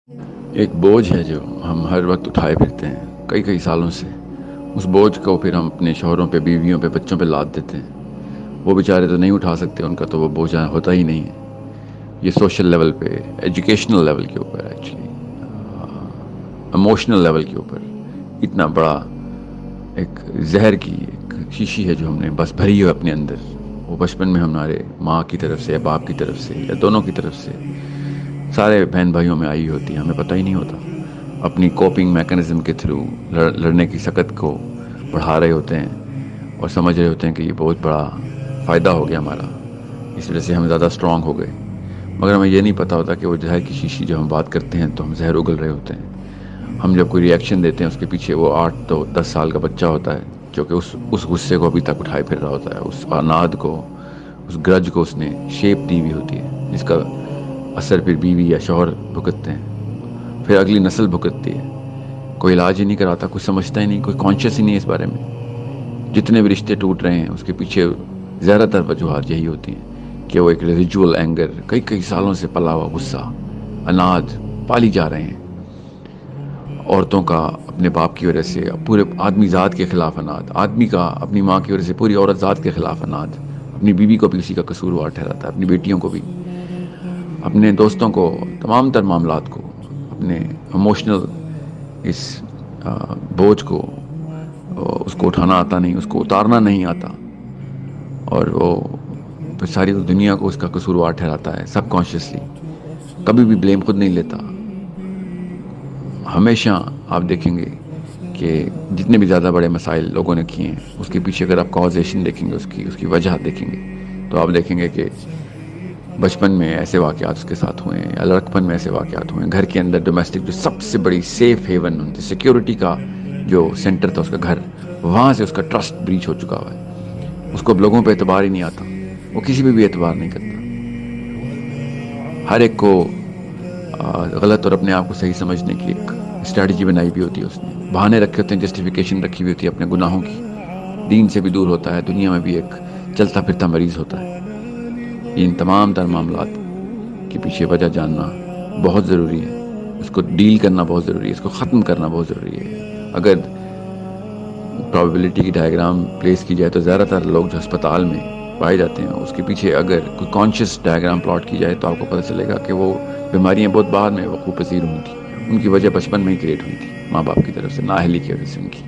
ایک بوجھ ہے جو ہم ہر وقت اٹھائے پھرتے ہیں کئی کئی سالوں سے. اس بوجھ کو پھر ہم اپنے شوہروں پہ، بیویوں پہ، بچوں پہ لاد دیتے ہیں. وہ بیچارے تو نہیں اٹھا سکتے، ان کا تو وہ بوجھ ہوتا ہی نہیں ہے. یہ سوشل لیول پہ، ایجوکیشنل لیول کے اوپر، ایکچولی ایموشنل لیول کے اوپر اتنا بڑا ایک زہر کی ایک شیشی ہے جو ہم نے بس بھری ہے اپنے اندر. وہ بچپن میں ہمارے ماں کی طرف سے یا باپ کی طرف سے یا دونوں کی طرف سے سارے بہن بھائیوں میں آئی ہوتی ہے. ہمیں پتہ ہی نہیں ہوتا. اپنی کوپنگ میکنزم کے تھرو لڑنے کی سکت کو بڑھا رہے ہوتے ہیں اور سمجھ رہے ہوتے ہیں کہ یہ بہت بڑا فائدہ ہو گیا ہمارا، اس وجہ سے ہم زیادہ اسٹرانگ ہو گئے. مگر ہمیں یہ نہیں پتہ ہوتا کہ وہ زہر کی شیشی جب ہم بات کرتے ہیں تو ہم زہر اگل رہے ہوتے ہیں. ہم جب کوئی ریئیکشن دیتے ہیں اس کے پیچھے وہ 8 تو 10 سال کا بچہ ہوتا ہے جو کہ اس غصے کو ابھی تک اٹھائے پھر رہا ہوتا ہے. اس اناد کو، اس گرج کو اس نے شیپ دی ہوئی ہوتی ہے، جس کا اثر پھر بیوی یا شوہر بھگتتے ہیں، پھر اگلی نسل بھگتتی ہے. کوئی علاج ہی نہیں کراتا، کوئی سمجھتا ہی نہیں، کوئی کانشیس ہی نہیں اس بارے میں. جتنے بھی رشتے ٹوٹ رہے ہیں اس کے پیچھے زیادہ تر وجوہات یہی ہوتی ہیں کہ وہ ایک ریزیجول اینگر، کئی کئی سالوں سے پلا ہوا غصہ، اناد پالی جا رہے ہیں. عورتوں کا اپنے باپ کی وجہ سے پورے آدمی ذات کے خلاف اناد، آدمی کا اپنی ماں کی وجہ سے پوری عورت ذات کے خلاف اناد، اپنی بیوی کو بھی اسی کا قصوروار ٹھہراتا ہے، اپنی بیٹیوں کو بھی، اپنے دوستوں کو، تمام تر معاملات کو، اپنے ایموشنل اس بوجھ کو، اس کو اٹھانا آتا نہیں، اس کو اتارنا نہیں آتا، اور وہ پھر ساری دنیا کو اس کا قصوروار ٹھہراتا ہے سب کانشیسلی. کبھی بھی بلیم خود نہیں لیتا. ہمیشہ آپ دیکھیں گے کہ جتنے بھی زیادہ بڑے مسائل لوگوں نے کیے ہیں اس کے پیچھے اگر آپ کازیشن دیکھیں گے، اس کی وجہ دیکھیں گے، تو آپ دیکھیں گے کہ بچپن میں ایسے واقعات اس کے ساتھ ہوئے ہیں، یا لڑکپن میں ایسے واقعات ہوئے ہیں. گھر کے اندر ڈومیسٹک جو سب سے بڑی سیف ہیون ہوتی، سیکیورٹی کا جو سینٹر تھا اس کا گھر، وہاں سے اس کا ٹرسٹ بریچ ہو چکا ہوا ہے. اس کو اب لوگوں پہ اعتبار ہی نہیں آتا، وہ کسی پہ بھی اعتبار نہیں کرتا. ہر ایک کو غلط اور اپنے آپ کو صحیح سمجھنے کی ایک اسٹریٹجی بنائی بھی ہوتی ہے. اس نے بہانے رکھے ہوتے ہیں، جسٹیفیکیشن رکھی ہوئی ہوتی ہے اپنے گناہوں کی. دین سے بھی دور ہوتا ہے، دنیا میں بھی ایک چلتا پھرتا مریض ہوتا ہے. ان تمام تر معاملات کے پیچھے وجہ جاننا بہت ضروری ہے. اس کو ڈیل کرنا بہت ضروری ہے، اس کو ختم کرنا بہت ضروری ہے. اگر پرابیبلٹی کی ڈائیگرام پلیس کی جائے تو زیادہ تر لوگ جو ہسپتال میں پائے جاتے ہیں اس کے پیچھے اگر کوئی کانشیس ڈائیگرام پلاٹ کی جائے تو آپ کو پتہ چلے گا کہ وہ بیماریاں بہت بعد میں وقوع پذیر ہوئی تھیں. ان کی وجہ بچپن میں ہی کریٹ ہوئی تھی، ماں باپ کی طرف سے، نااہلی کی وجہ سے ان کی.